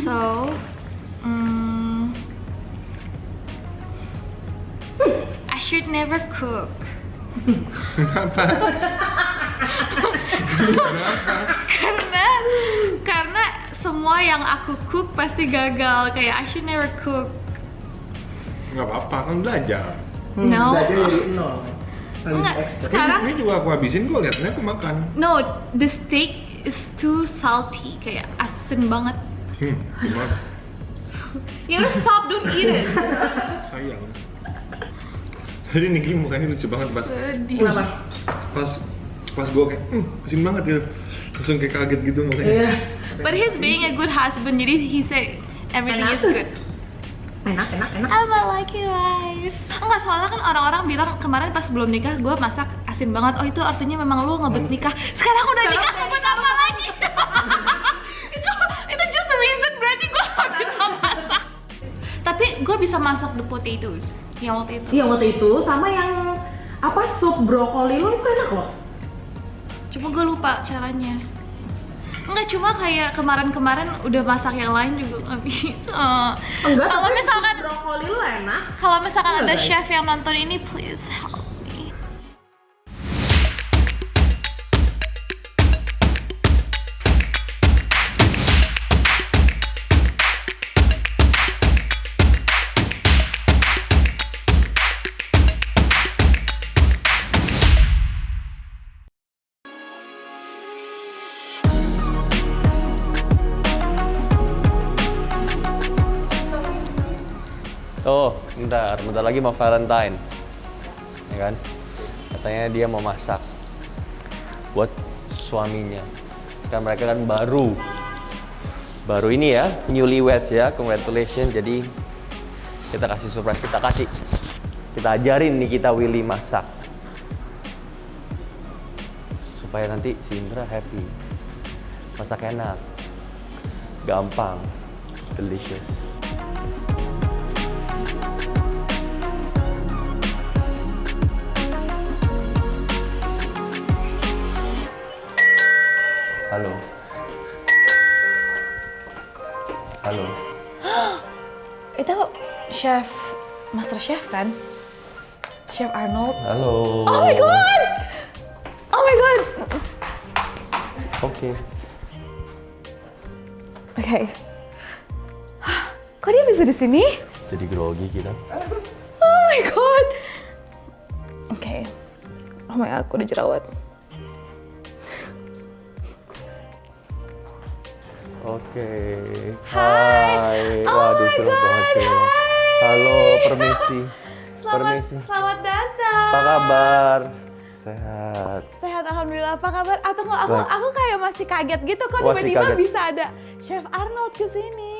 So, I should never cook. karena semua yang aku cook pasti gagal. Kayak I should never cook. Nggak apa-apa, kan belajar. No. Belajar dari nol. Enggak, Expert. sekarang Ini juga aku habisin kok, liatnya aku makan. no, the steak is too salty, kayak asin banget. Gimana? You udah stop, don't eat it. Sayang. Jadi Niki mukanya lucu banget Sedih. Kenapa? pas gue kayak, asin banget gitu. Langsung kayak kaget gitu mukanya. Iya. But he's being a good husband, jadi he said everything is good. Enak. I'm a lucky wife. Enggak, soalnya kan orang-orang bilang kemarin pas belum nikah gue masak asin banget. Oh itu artinya memang lu ngebet nikah. Sekarang udah nikah ngebet apa lagi? itu just a reason berarti gue gak bisa masak. Tapi gue bisa masak the potatoes yang waktu itu. Iya waktu itu sama yang apa sup brokoli lo itu enak loh. Cuma gue lupa caranya. Enggak, cuma kayak kemarin-kemarin udah masak yang lain juga nggak bisa. Enggak. Kalau tapi misalkan sup brokoli lo enak. Kalau misalkan Iya, ada guys. chef yang nonton ini, please help me. Oh, bentar lagi mau Valentine, ya kan? Katanya dia mau masak buat suaminya. Kan mereka kan baru ini ya, newlyweds ya, congratulations. Jadi kita kasih surprise, kita ajarin nih kita Willy masak supaya nanti si Indra happy. Masak enak, gampang, delicious. Halo. Itu chef, master chef kan? Chef Arnold. Halo. Oh my god! Oh my god! Oke. Oke. Kok dia bisa di sini? Jadi grogi kita. Oh my god! Oke. Oh my god, aku udah jerawat. Oke. Hai. Oh Waduh, my seru God, banget sih. Halo, permisi. Selamat datang. Apa kabar? Sehat. Sehat, alhamdulillah. Apa kabar? Atau nggak? Baik. Aku kayak masih kaget gitu kok Masih tiba-tiba kaget. bisa ada Chef Arnold kesini.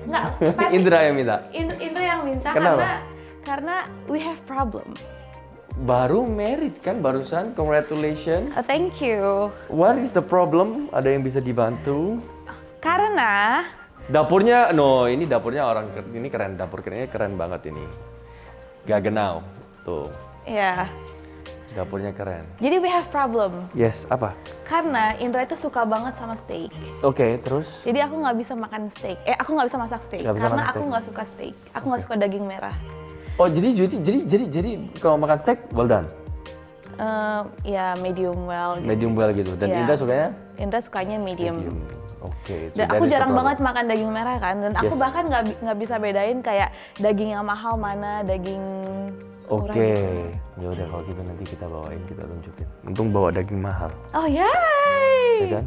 Nggak, pasti Indra yang minta. Indra yang minta Kenapa? karena we have problem. Baru married kan barusan? Congratulations. Oh, thank you. What is the problem? Ada yang bisa dibantu? Karena Dapurnya, ini dapurnya ini keren. Dapurnya keren banget ini. Gaggenau. Tuh, ya, dapurnya keren. jadi we have problem. Yes, apa? Karena Indra itu suka banget sama steak. Oke, terus? Jadi aku nggak bisa makan steak. Aku nggak bisa masak steak Nggak bisa karena masak aku steak. nggak suka steak. Aku nggak suka daging merah. Oh, jadi kalau makan steak, well done. Ya medium well. Gitu. Medium well gitu. Dan Iya. Indra sukanya? Indra sukanya medium. Oke. Dan so aku that is the jarang problem. banget makan daging merah kan. Dan aku Yes. bahkan nggak bisa bedain kayak daging yang mahal mana, daging murah. Oke. Gitu. Ya udah kalau gitu nanti kita bawain, kita tunjukin. Untung bawa daging mahal, Oh yay! ya kan?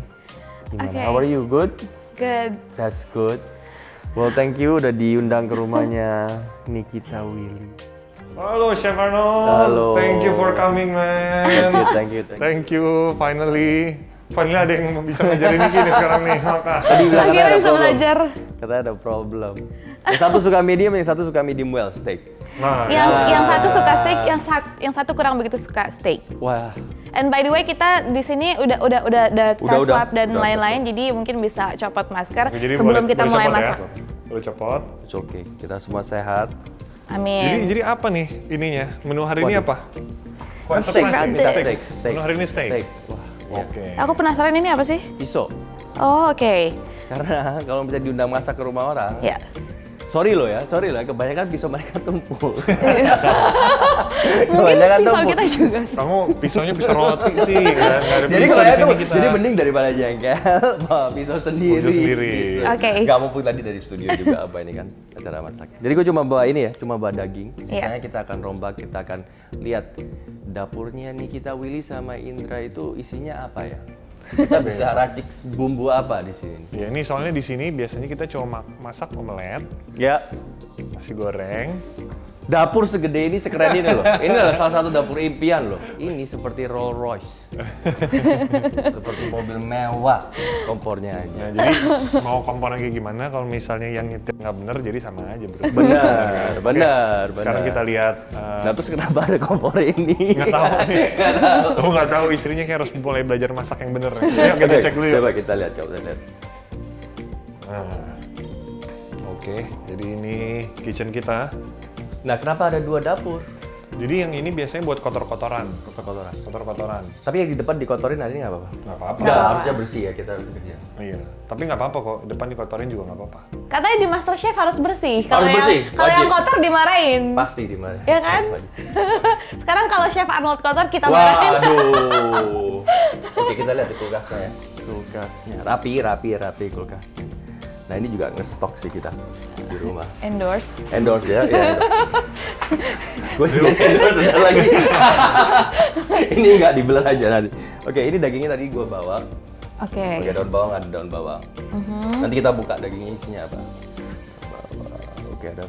Gimana? Oke. How are you? Good? Good. That's good. Well, thank you udah diundang ke rumahnya Nikita Willy. Halo Chef Arnold. Halo. Thank you for coming, man. Thank you. Thank you, finally. Finally ada yang bisa ngajarin Niki nih sekarang nih. Maka. Tadi bilang Akhirnya katanya ada bisa problem. belajar. Katanya ada problem. Yang satu suka medium, yang satu suka medium well steak. Nah, Yang satu suka steak, yang satu kurang begitu suka steak. Wah, And by the way kita di sini udah tes Udah, swab dan udah, lain-lain, jadi mungkin bisa copot masker Jadi sebelum boleh- kita boleh mulai copot masak. Ya? Boleh copot. it's okay. Kita semua sehat. Amin. Jadi apa nih ininya? Menu hari ini Waduh. apa? Steak. Minta Steak. steak. Menu hari ini steak. Wah, Oke. Aku penasaran ini apa sih? pisau. Oh oke. Karena kalau bisa diundang masak ke rumah orang, Ya. sorry loh, kebanyakan pisau mereka tumpul. Mungkin Kebanyakan pisau tumpul. kita juga. Kamu pisaunya pisau roti sih, kan? Nggak ada Jadi pisau di kebanyakan sini kita. jadi mending daripada jengkel, bawa pisau sendiri. Pisau sendiri. Gitu. Oke. Gak mumpung tadi dari studio juga apa ini kan acara masak. Jadi gue cuma bawa ini ya, cuma bawa daging. Sisanya kita akan rombak, kita akan lihat dapurnya nih kita Willy sama Indra itu isinya apa ya? Kita bisa racik bumbu apa di sini? Ya ini soalnya di sini biasanya kita cuma masak omelet, Ya, nasi goreng. dapur segede ini, sekeren ini loh. Ini adalah salah satu dapur impian loh. Ini seperti Rolls Royce, seperti mobil mewah kompornya aja. Nah, jadi mau kompornya kayak gimana? Kalau misalnya yang nyetir nggak bener, jadi sama aja bro. Benar. Sekarang kita lihat. Nah terus kenapa ada kompor ini? Nggak tahu nih. Kamu nggak tahu istrinya kayak harus mulai belajar masak yang bener. Yuk kita cek dulu yuk. Coba kita lihat, lihat. Nah, oke. Jadi ini kitchen kita. Nah kenapa ada 2 dapur? Jadi yang ini biasanya buat kotor-kotoran. Kotor-kotoran. Kotor-kotoran. Tapi yang di depan dikotorin hari ini nggak apa-apa? Nggak apa-apa. Nggak, harusnya bersih ya, kita harus kerja. Iya. Tapi nggak apa-apa kok. Depan dikotorin juga nggak apa-apa. Katanya di MasterChef harus bersih. Harus bersih, Kalau yang wajib. kotor dimarahin. Pasti di mana? Ya kan? Sekarang kalau Chef Arnold kotor kita marahin. Waduh. Oke, kita lihat di kulkasnya ya. Kulkasnya rapi kulkasnya. Nah ini juga ngestok sih kita di rumah. Endorse. Endorse ya, ya. Gue juga endorse bentar lagi. Ini nggak dibelah aja nanti. Oke, ini dagingnya tadi gue bawa. Oke. Oke, daun bawang, ada daun bawang. Nanti kita buka dagingnya isinya apa. Oke, ada.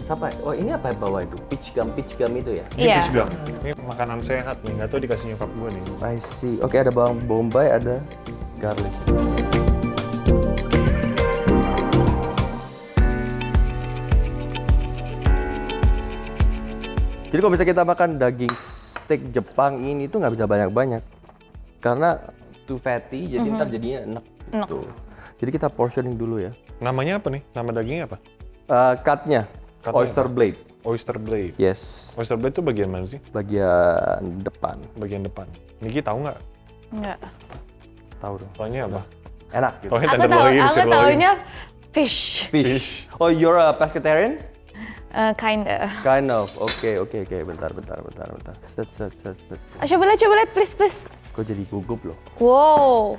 Siapa? Oh, ini apa yang bawah itu? Peach gum itu ya? Ini Iya. fish gum. Ini makanan sehat nih. Nggak tahu dikasih nyokap gue nih. I see. Oke, ada bawang bombay, ada garlic. Jadi kalau bisa kita makan daging steak Jepang ini tuh nggak bisa banyak-banyak. Karena too fatty, jadi ntar jadinya enak. Tuh. Jadi kita portioning dulu ya. Namanya apa nih? Nama dagingnya apa? Cutnya, Cutnya oyster apa? blade. Oyster blade. Yes, Oyster blade itu bagian mana sih? bagian depan. Bagian depan. Niki tahu nggak? Enggak. Tahu dong. Taunya apa? Enak gitu. Taunya Aku tenderloin, aku sirloin. taunya fish. Fish. Oh, you're a pescatarian? Kinda. Kind of. Oke. Bentar. Set. Coba lihat, please. Kok jadi gugup loh? Wow.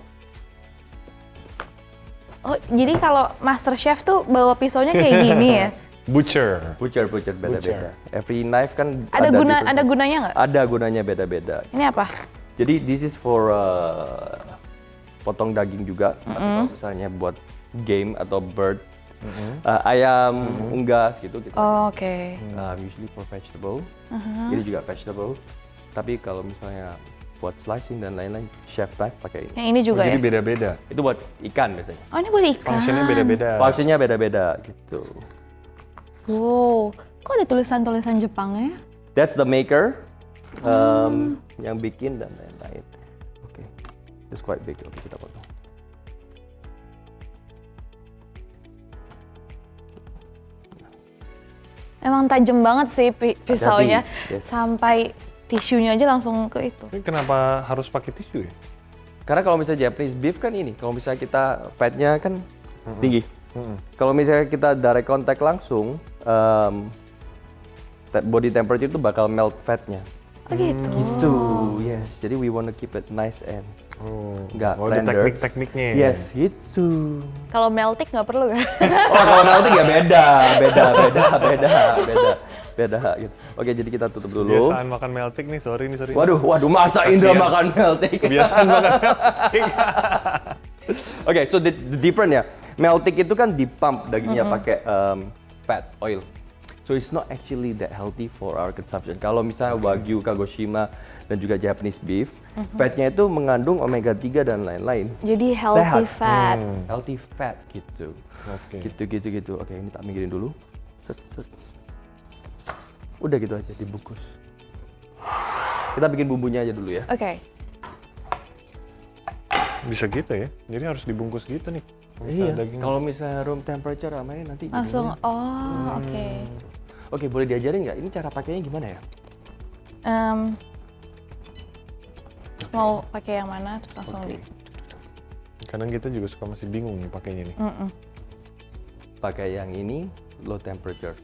Oh, jadi kalau Master Chef tuh bawa pisaunya kayak gini ya? Butcher. Butcher beda-beda. Every knife kan Ada different- gunanya nggak? Ada gunanya beda-beda. Ini apa? Jadi this is for potong daging juga. Atau misalnya buat game atau bird, ayam, unggas gitu. Oh, oke. Usually for vegetable. Ini juga vegetable. Tapi kalau misalnya buat slicing dan lain-lain, chef knife pakai ini. Yang ini juga Jadi ya? beda-beda. Itu buat ikan biasanya. Oh, ini buat ikan. Functionnya beda-beda. Porsinya beda-beda gitu. Wow. Kok ada tulisan-tulisan Jepangnya? That's the maker, yang bikin dan lain-lain. Oke, it's quite big. Oke, kita potong. Emang tajam banget sih pisaunya. Yes. Sampai tisunya aja langsung ke itu. Ini kenapa harus pakai tisu ya? Karena kalau misalnya Japanese beef kan ini, kalau misalnya kita fatnya kan tinggi. Kalau misalnya kita direct contact langsung, body temperature itu bakal melt fatnya. Oh gitu. Gitu, yes. Jadi we wanna keep it nice and nggak ada render. teknik-tekniknya ya? Yes, gitu. Kalau melting nggak perlu kan? Oh, kalau melting ya beda gitu. Oke, jadi kita tutup dulu. Kebiasaan makan melting nih, sorry. Waduh, masa Indra Kasian. makan melting? Kebiasaan makan melting. Oke, so the different ya. Melting itu kan dipump dagingnya pakai fat oil. So it's not actually that healthy for our consumption. Kalau misalnya Wagyu, Kagoshima, dan juga Japanese beef, fatnya itu mengandung omega 3 dan lain-lain. Jadi healthy Sehat. fat. Healthy fat gitu. Oke. Gitu. Oke, ini tak minggirin dulu. Set. Udah gitu aja dibungkus. Kita bikin bumbunya aja dulu ya. Oke. Bisa gitu ya? Jadi harus dibungkus gitu nih. Iya. Daging. Kalau misalnya room temperature amannya nanti Langsung. jadinya- Oh, oke. Oke, boleh diajarin nggak? Ini cara pakainya gimana ya? Mau pakai yang mana? Terus langsung Oke. di. Kadang kita juga suka masih bingung nih pakainya nih. Pakai yang ini low temperature.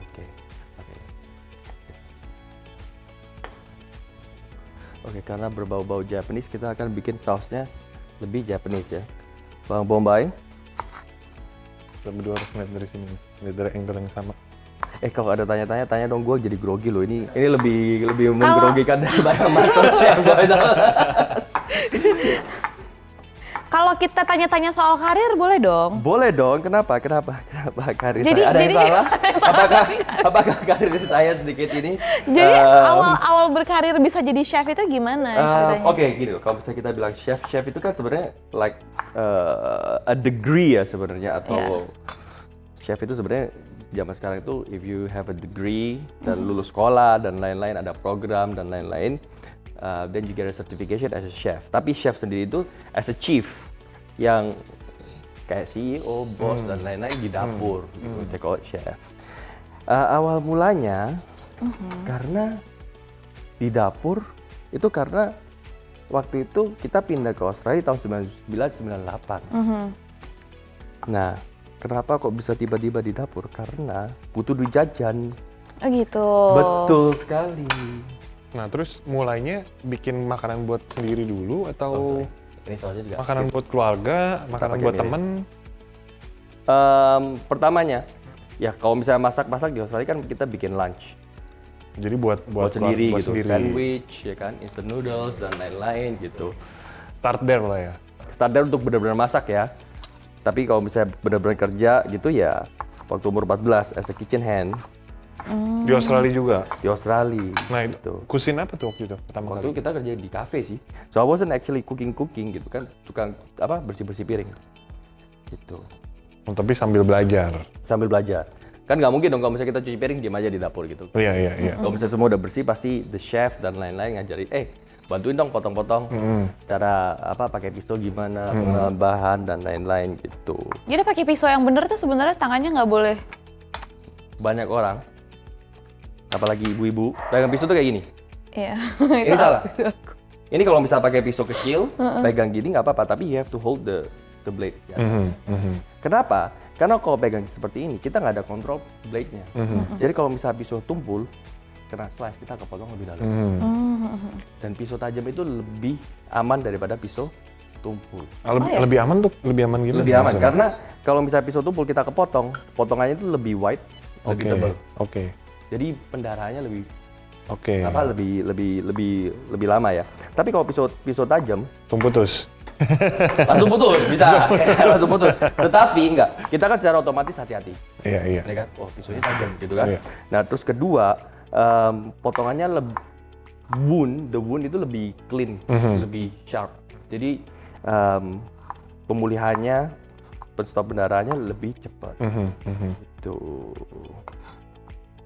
Oke. Oke, karena berbau-bau Japanese, kita akan bikin sausnya lebih Japanese ya. Bawang bombay. Kita berdua harus ngeliat dari sini, ngeliat dari angle yang sama. Kalau ada tanya-tanya, tanya dong, gue jadi grogi loh. Ini lebih menggrogikan daripada MasterChef. Kalau kita tanya-tanya soal karir boleh dong? Boleh dong, kenapa karir Jadi- saya? Ada yang jadi- salah? Apakah karir saya sedikit ini? Jadi awal berkarir bisa jadi chef itu gimana ceritanya? Oke, gini loh, kalau misalnya kita bilang chef itu kan sebenarnya like a degree ya sebenarnya, atau chef itu sebenarnya zaman sekarang itu if you have a degree dan lulus sekolah dan lain-lain, ada program dan lain-lain, then you get a certification as a chef. Tapi chef sendiri itu as a chief yang kayak CEO, bos dan lain-lain di dapur, gitu. They call it chef. Awal mulanya karena di dapur itu karena waktu itu kita pindah ke Australia tahun 1998. Nah, kenapa kok bisa tiba-tiba di dapur? Karena butuh duit jajan. Oh gitu. Betul sekali. Nah, terus mulainya bikin makanan buat sendiri dulu atau Ini sausnya juga. makanan buat keluarga, makanan pakai buat mirip. temen? Pertamanya, ya kalau misalnya masak-masak di Australia kan kita bikin lunch. Jadi buat Sendiri buat gitu, sandwich, ya kan, instant noodles dan lain-lain gitu. Start there lah ya. Start there untuk benar-benar masak ya. Tapi kalau misalnya benar-benar kerja gitu ya, waktu umur 14 as a kitchen hand Di Australia juga. di Australia. Nah, gitu. kusin apa tuh waktu itu pertama Waktu kali? itu kita kerja di cafe sih. So I wasn't actually cooking gitu kan, tukang bersih-bersih piring. Gitu. Tapi sambil belajar. Sambil belajar. Kan nggak mungkin dong kalau misalnya kita cuci piring diam aja di dapur gitu. Iya. Kalau misalnya semua udah bersih pasti the chef dan lain-lain ngajarin, bantuin dong potong-potong. Cara pakai pisau gimana, pengenalan bahan dan lain-lain gitu. Jadi pakai pisau yang bener tuh sebenarnya tangannya nggak boleh. Banyak orang, apalagi ibu-ibu, pegang pisau tuh kayak gini. Iya. Ini salah. Ini kalau misalnya pakai pisau kecil, pegang gini nggak apa-apa, tapi you have to hold the blade. Ya. Kenapa? Karena kalau pegang seperti ini, kita nggak ada kontrol blade-nya. Jadi kalau misalnya pisau tumpul, kena slice, kita kepotong lebih dalam. Dan pisau tajam itu lebih aman daripada pisau tumpul. Lebih aman tuh, lebih aman gimana? Lebih aman, maksudnya? karena kalau misalnya pisau tumpul kita kepotong, potongannya itu lebih wide, lebih tebal. Oke. Jadi pendarahannya lebih Oke. lebih lama ya. Tapi kalau pisau tajam Tumputus. langsung putus, bisa langsung putus. Tetapi enggak, kita kan secara otomatis hati-hati, Iya. ya kan? Oh pisaunya tajam gitu kan. Iya. Nah terus kedua, potongannya the wound itu lebih clean, lebih sharp. Jadi pemulihannya, stop pendarahannya lebih cepat. Gitu.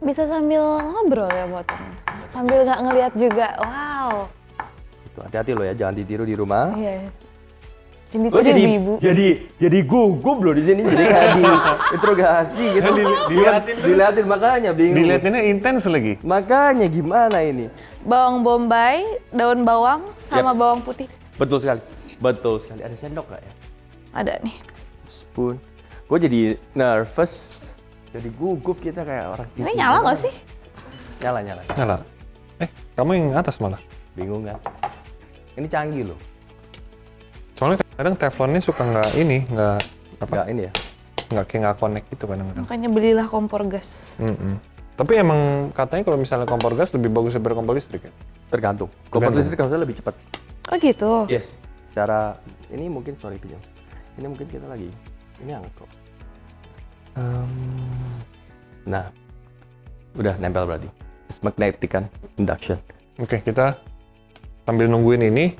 Bisa sambil ngobrol ya potong. Sambil nggak ngelihat juga. Wow. Gitu. Hati-hati loh ya, jangan ditiru di rumah. Iya. Jadi Lo itu ibu. jadi gugup loh di sini, jadi kayak di interogasi gitu. Dilihatin makanya bingung. Dilihatinnya intens lagi. Makanya gimana ini? Bawang bombay, daun bawang, sama bawang putih. Betul sekali. Ada sendok nggak ya? Ada nih. Spoon. Gue jadi nervous. Jadi gugup kita kayak orang. Ini nyala nggak sih? Nyala. Nyala. Kamu yang atas malah. Bingung kan? Ini canggih loh. Soalnya kadang teflonnya suka nggak Nggak ini ya? nggak connect gitu kadang-kadang. Makanya belilah kompor gas. Tapi emang katanya kalau misalnya kompor gas lebih bagus daripada kompor listrik ya? Tergantung. Kompor Tergantung. listrik harusnya lebih cepat. Oh gitu. Yes. Secara ini mungkin pinjam. Ini mungkin kita lagi. Ini hangat kok. Nah, udah nempel berarti. It's magnetic kan, induction. Oke, kita sambil nungguin ini,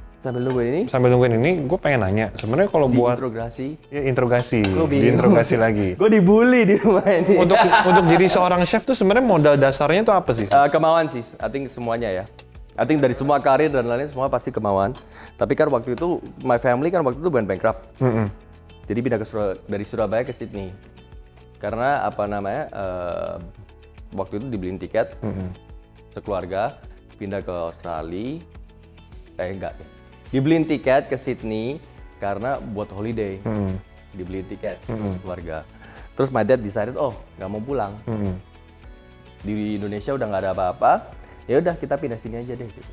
gue pengen nanya. Sebenarnya kalau buat interogasi, diinterogasi lagi. Gue dibully di rumah ini. Untuk jadi seorang chef tuh sebenarnya modal dasarnya tuh apa sih? Kemauan sih, I think semuanya ya. I think dari semua karir dan lain-lain semua pasti kemauan. Tapi kan waktu itu my family kan waktu itu went bankrupt. Jadi pindah dari Surabaya ke Sydney. Karena waktu itu dibeliin tiket sekeluarga pindah ke Australia. Dibeliin tiket ke Sydney karena buat holiday. Dibeliin tiket keluarga. Terus my dad decided, nggak mau pulang. Di Indonesia udah nggak ada apa-apa. Ya udah kita pindah sini aja deh. Gitu.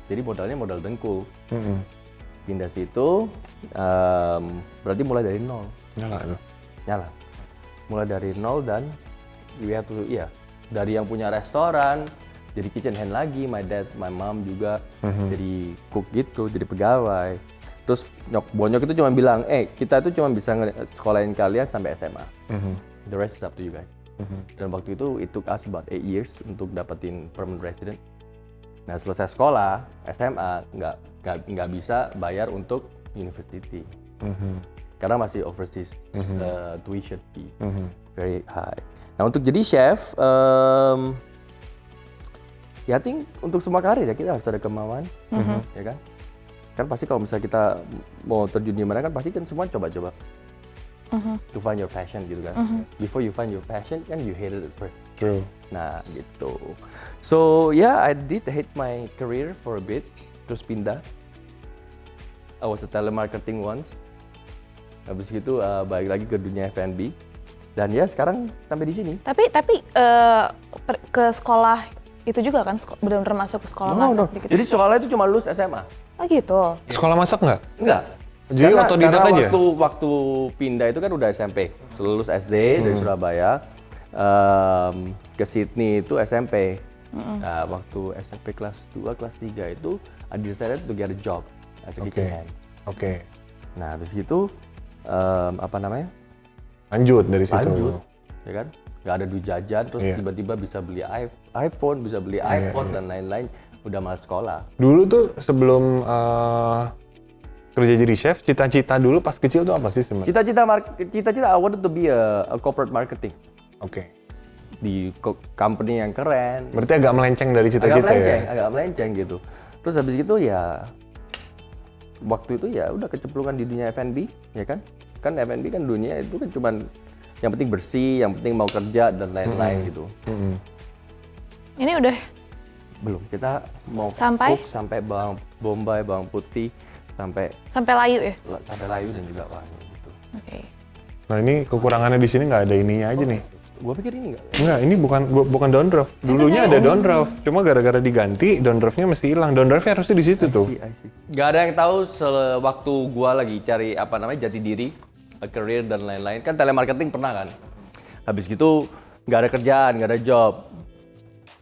Jadi modalnya modal dengkul. Pindah situ, berarti mulai dari nol. Nyala. Mulai dari nol dan dari yang punya restoran, jadi kitchen hand lagi, my dad, my mom juga jadi cook gitu, jadi pegawai. Terus Bonyok itu cuma bilang, kita itu cuma bisa sekolahin kalian sampai SMA. The rest is up to you guys. Dan waktu itu it took us about 8 years untuk dapetin permanent resident. Nah selesai sekolah, SMA, nggak bisa bayar untuk university. Karena masih overseas tuition fee, very high. Nah untuk jadi chef, I think untuk semua karir ya kita harus ada kemauan, ya kan? Kan pasti kalau misalnya kita mau terjun di mana kan pasti kan semua coba-coba. To find your passion gitu kan. Before you find your passion kan you hate it at first. True. Nah gitu. So I did hate my career for a bit, terus pindah. I was a telemarketing once. Habis itu balik lagi ke dunia F&B. Dan ya sekarang sampai di sini. Tapi ke sekolah itu juga kan benar-benar masuk ke sekolah masak gitu. Jadi sekolah itu cuma lulus SMA. Oh gitu. Sekolah masak nggak? Enggak. Jadi otodidak aja? Waktu pindah itu kan udah SMP. Lulus SD dari Surabaya. Ke Sydney itu SMP. Nah, waktu SMP kelas 2, kelas 3 itu I decided to get a job as a kitchen hand. Oke. Nah, habis itu Lanjut dari situ. Lanjut, ya kan? Nggak ada duit jajan, terus tiba-tiba bisa beli iPhone, bisa beli iPod dan lain-lain. Udah masuk sekolah. Dulu tuh sebelum kerja jadi chef, cita-cita dulu pas kecil tuh apa sih sebenarnya? Cita-cita I wanted to be a corporate marketing. Oke. Di company yang keren. Berarti agak melenceng dari cita-cita ya? Agak melenceng gitu. Terus habis itu waktu itu udah kecemplungan di dunia F&B, ya kan? Kan F&B kan dunia itu kan cuman yang penting bersih, yang penting mau kerja dan lain-lain gitu. Ini udah belum, kita mau cook sampai bawang bombay, bawang putih, sampai layu ya? Sampai layu dan juga wangi gitu. Oke. Nah ini kekurangannya di sini nggak ada ininya aja nih. Gua pikir ini nggak? Enggak, ini bukan downdraft. Dulunya ada downdraft, cuma gara-gara diganti downdraftnya mesti hilang. Downdraftnya harusnya di situ tuh. I see. Gak ada yang tahu waktu gua lagi cari jati diri, career dan lain-lain. Kan telemarketing pernah kan? Habis gitu nggak ada kerjaan, nggak ada job.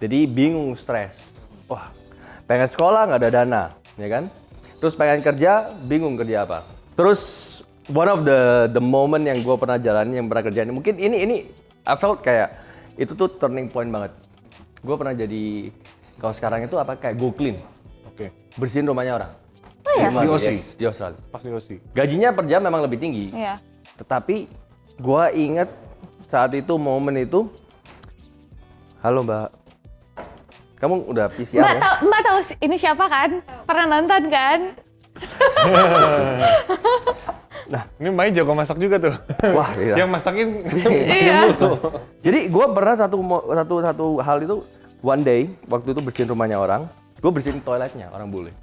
Jadi bingung, stres. Wah, pengen sekolah nggak ada dana, ya kan? Terus pengen kerja, bingung kerja apa. Terus one of the moment yang gue pernah jalanin, yang pernah kerjain, mungkin ini I felt kayak itu tuh turning point banget. Gue pernah jadi, kalau sekarang itu apa, kayak go clean. Oke. Bersihin rumahnya orang. Oh ya? Di OSI? Di Australia. Pas di OSI. Gajinya per jam memang lebih tinggi. Iya. Tetapi gue inget saat itu, momen itu, halo Mbak, kamu udah PCR ya? Mbak tahu ini siapa kan? Pernah nonton kan? Nah, ini Mbaknya jago masak juga tuh. Wah, iya. Yang masakin. Iya. Jadi gue pernah satu hal itu, one day, waktu itu bersihin rumahnya orang, gue bersihin toiletnya orang bule.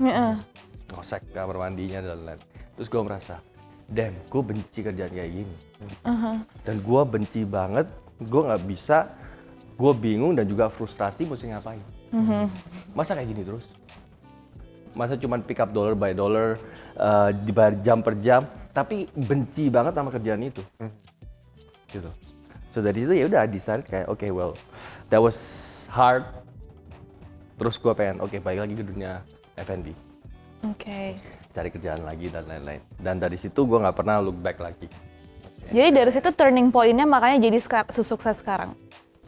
Ngosek kamar mandinya dan lain-lain. Terus gue merasa, damn, gue benci kerjaan kayak gini. Dan gue benci banget, gue nggak bisa, gue bingung dan juga frustrasi mesti ngapain. Masa kayak gini terus? Masa cuman pick up dollar by dollar, dibayar jam per jam, tapi benci banget sama kerjaan itu. Gitu. So dari itu ya udah decide kayak okay, well, that was hard. Terus gue pengen balik lagi ke dunia F&B. Oke. Cari kerjaan lagi dan lain-lain. Dan dari situ gue nggak pernah look back lagi. Jadi dari situ turning point-nya makanya jadi sukses sekarang.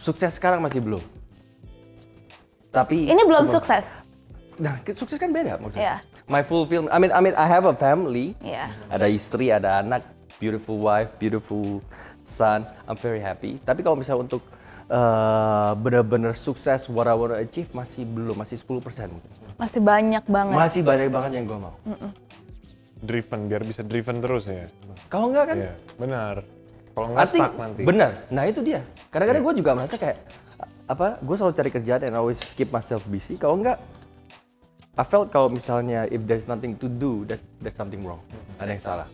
Sukses sekarang masih belum. Tapi ini belum sukses. Nah, sukses kan beda maksudnya. Yeah. My fulfillment. I mean I have a family. Yeah. Ada istri, ada anak, beautiful wife, beautiful son. I'm very happy. Tapi kalau misalnya untuk benar-benar sukses, what I want to achieve masih belum, masih 10% mungkin. Masih banyak banget. Masih banyak banget yang gue mau. Driven, biar bisa driven terus ya. Kalau enggak kan? Iya, benar. Kalau nggak stuck nanti. Benar. Nah itu dia. Kadang-kadang gue juga merasa kayak gue selalu cari kerjaan and always keep myself busy. Kalau enggak, I felt kalau misalnya if there's nothing to do, there's something wrong. Ada yang salah.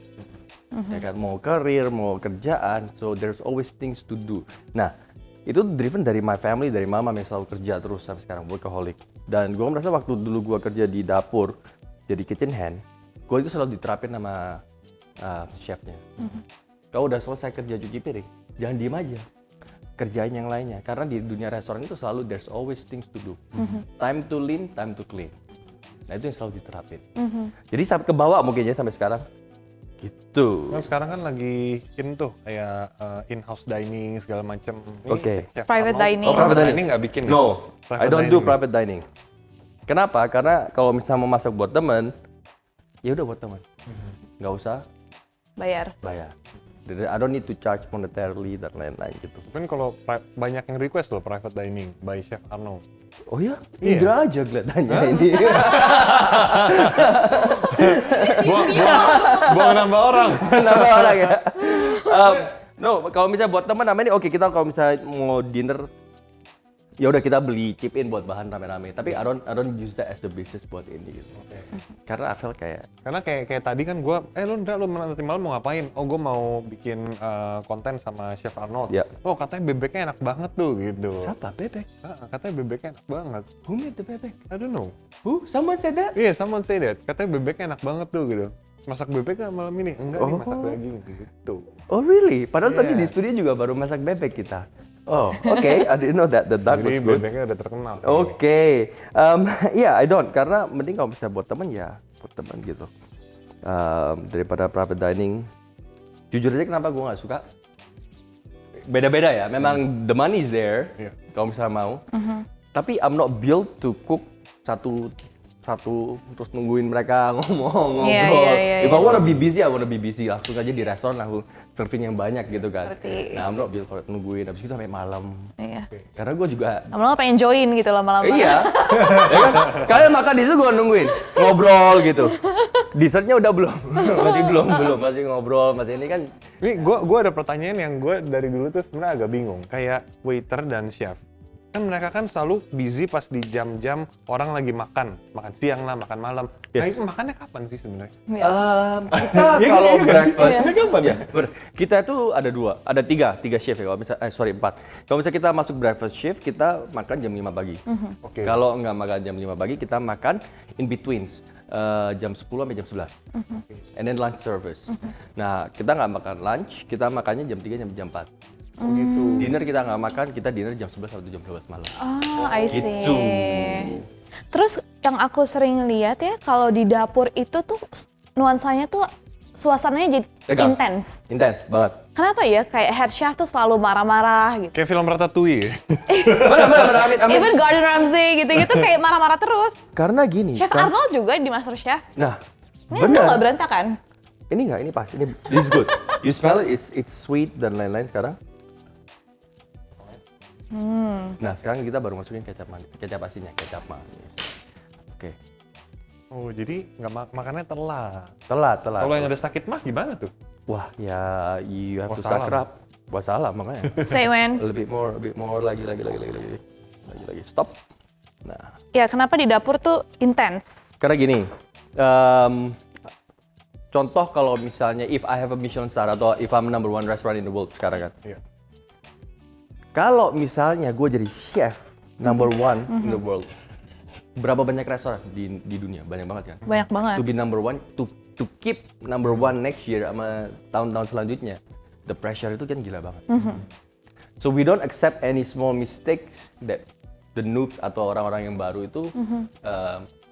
Ya kan, mau karir, mau kerjaan, so there's always things to do. Nah, itu driven dari my family, dari mama yang selalu kerja terus sampai sekarang, workaholic. Dan gue merasa waktu dulu gue kerja di dapur, jadi kitchen hand, gue itu selalu diterapin sama chefnya. Kalau udah selesai kerja cuci piring, jangan diem aja. Kerjain yang lainnya, karena di dunia restoran itu selalu there's always things to do. Time to lean, time to clean. Nah itu yang selalu diterapin. Jadi sampai ke bawah mungkin ya sampai sekarang. Gitu. Kan sekarang kan lagi in tuh kayak in-house dining segala macam. Oke. Private dining. Oh, private dining nggak bikin? No, Private I don't dining. do private dining. Kenapa? Karena kalau misalnya mau masak buat temen, ya udah buat temen. Nggak usah Bayar. bayar. I don't need to charge monetarily dan lain-lain gitu. Kan kalau banyak yang request loh private dining by Chef Arnold. Oh ya? Iya. Indra aja kelihatannya ini. Buang nambah orang. Nambah orang ya. No, kalau misalnya buat teman namanya oke, kita kalau misalnya mau dinner ya udah kita beli chip in buat bahan rame-rame. Tapi I don't use that as the basis buat ini gitu. Karena I feel kayak Karena kayak tadi kan gue, lu nanti malam mau ngapain? Oh gue mau bikin konten sama Chef Arnold. Ya. Oh katanya bebeknya enak banget tuh gitu. siapa bebek? Katanya bebeknya enak banget. Who made the bebek? I don't know. Who? Someone said that? Iya, someone say that. Katanya bebeknya enak banget tuh gitu. Masak bebek nggak malam ini? Enggak nih, masak daging gitu. Oh really? Padahal tadi Yeah. di studio juga baru masak bebek kita. Oh, oke. I didn't know that. The duck was Jadi good. bebeknya udah terkenal. Oke, yeah, I don't. Karena mending kalau misalnya buat temen ya buat temen gitu. Daripada private dining. Jujur aja kenapa gue nggak suka? Beda-beda ya. Memang the money is there. Iya. Kalau misalnya mau. Tapi I'm not built to cook satu terus nungguin mereka ngomong ngobrol. Iya, If I wanna be busy, I wanna be busy. Langsung aja di restoran aku serving yang banyak gitu kan. Ngerti. Nah, I'm not built for nungguin. Habis itu sampai malam. Iya. Karena gue juga Lama-lama pengen join gitu lama-lama. iya. Ya kan? Kalian makan di situ gue nungguin, ngobrol gitu. Dessertnya udah belum? Masih belum, masih ngobrol, masih ini kan. Ini gue ada pertanyaan yang gue dari dulu tuh sebenarnya agak bingung. Kayak waiter dan chef. Kan mereka kan selalu busy pas di jam-jam orang lagi makan siang lah, makan malam. Nah itu makannya kapan sih sebenarnya? Kita kalau breakfast, ya, kita itu ada tiga shift ya. Kalau misalnya, 4. Kalau misalnya kita masuk breakfast shift, kita makan jam 5 pagi. Oke. Kalau nggak makan jam 5 pagi, kita makan in between. Jam 10 sampai jam 11. And then lunch service. Nah, kita nggak makan lunch, kita makannya jam 3 sampai jam 4. Oh gitu. Dinner kita nggak makan, kita dinner jam 11 sampai jam 12 malam. Oh, I see. Gitu. Terus yang aku sering lihat ya, kalau di dapur itu tuh nuansanya tuh suasananya jadi Tegang. intens. Intens banget. Kenapa ya? Kayak head chef tuh selalu marah-marah gitu. Kayak film Ratatouille. Benar, Amit. Even Gordon Ramsay gitu-gitu kayak marah-marah terus. Karena gini. Chef kan- Arnold juga di Master Chef. Nah, Ini nggak benar. berantakan. Ini enggak, ini pas. Ini this is good. You smell it, it's sweet dan lain-lain sekarang. Nah, sekarang kita baru masukin kecap manis, kecap asinnya, kecap manis. Oke. Oh jadi nggak makannya telat. Telat. Kalau yang ada sakit mah gimana tuh? Wah, ya you have to Wassalam. suck up. Wassalam makanya. Say when. A bit more lagi. Stop. Nah, Ya kenapa di dapur tuh intens? karena gini. Contoh kalau misalnya if I have a Michelin star atau if I'm number 1 restaurant in the world sekarang kan. Iya. Kalau misalnya gue jadi chef number 1 in the world, berapa banyak restoran di dunia? Banyak banget kan? Banyak banget. To be number 1, to keep number 1 next year sama tahun-tahun selanjutnya, the pressure itu kan gila banget. So we don't accept any small mistakes that the noobs atau orang-orang yang baru itu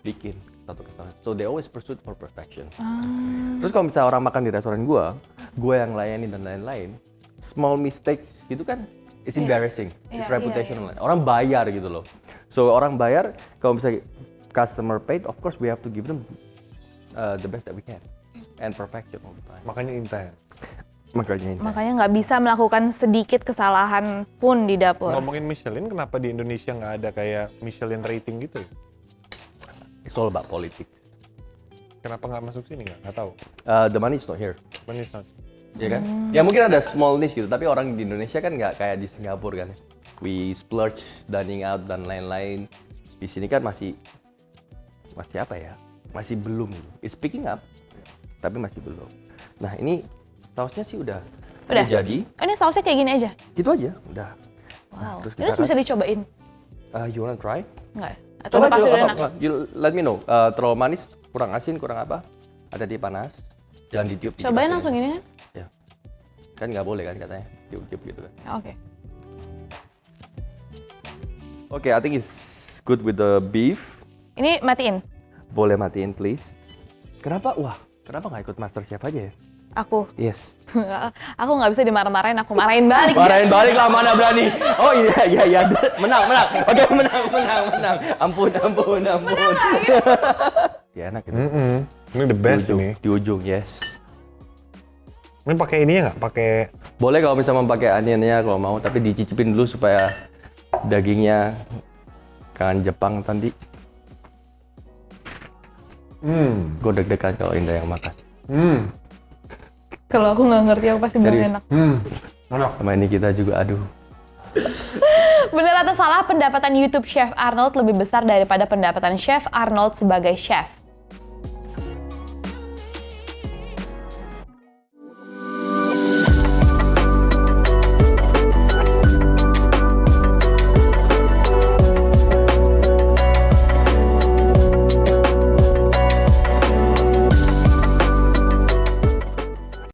bikin satu kesalahan. So they always pursuit for perfection. Terus kalau misalnya orang makan di restoran gue yang layani dan lain-lain, small mistakes gitu kan, it's embarrassing, it's reputational. Orang bayar gitu loh. So orang bayar, kalau misalnya customer paid, of course we have to give them the best that we can and perfection all the time. Makanya intens. Makanya ini. Makanya nggak bisa melakukan sedikit kesalahan pun di dapur. Ngomongin Michelin, kenapa di Indonesia nggak ada kayak Michelin rating gitu ya? It's all about politics. Kenapa nggak masuk sini nggak tahu. The money is not here. Money is not. Ya kan? Ya mungkin ada small niche gitu, tapi orang di Indonesia kan nggak kayak di Singapura kan. We splurge, dining out dan lain-lain. Di sini kan masih masih apa ya? Masih belum. It's picking up, tapi masih belum. Nah ini sausnya sih udah jadi. Oh, ini sausnya kayak gini aja? Gitu aja, udah. Nah, Wow. terus Terus bisa dicobain? you wanna try? Enggak ya? Atau udah pasti udah enak? You let me know. Terlalu manis, kurang asin, kurang apa? Ada di panas, jangan ditiup. Cobain langsung ini kan? Ya. Kan nggak boleh kan katanya, tiup-tiup gitu kan. Oke. Oke, I think it's good with the beef. Ini matiin? Boleh matiin please. Kenapa? Wah, kenapa nggak ikut Master Chef aja ya? Aku? Yes. Aku nggak bisa dimarah-marahin, aku marahin balik. Marahin balik lah, mana berani. Oh iya. Menang. Oke, menang. Ampun. Ya enak gitu. Ini the best ini. Di ujung, yes. Ini pakai ini ya nggak? Pakai Boleh kalau misalnya pakai onionnya kalau mau, tapi dicicipin dulu supaya dagingnya kan Jepang tadi. Gue deg-degan kalau Indah yang makan. Kalau aku nggak ngerti, aku pasti bilang enak. Sama ini kita juga, aduh. Benar atau salah, pendapatan YouTube Chef Arnold lebih besar daripada pendapatan Chef Arnold sebagai chef?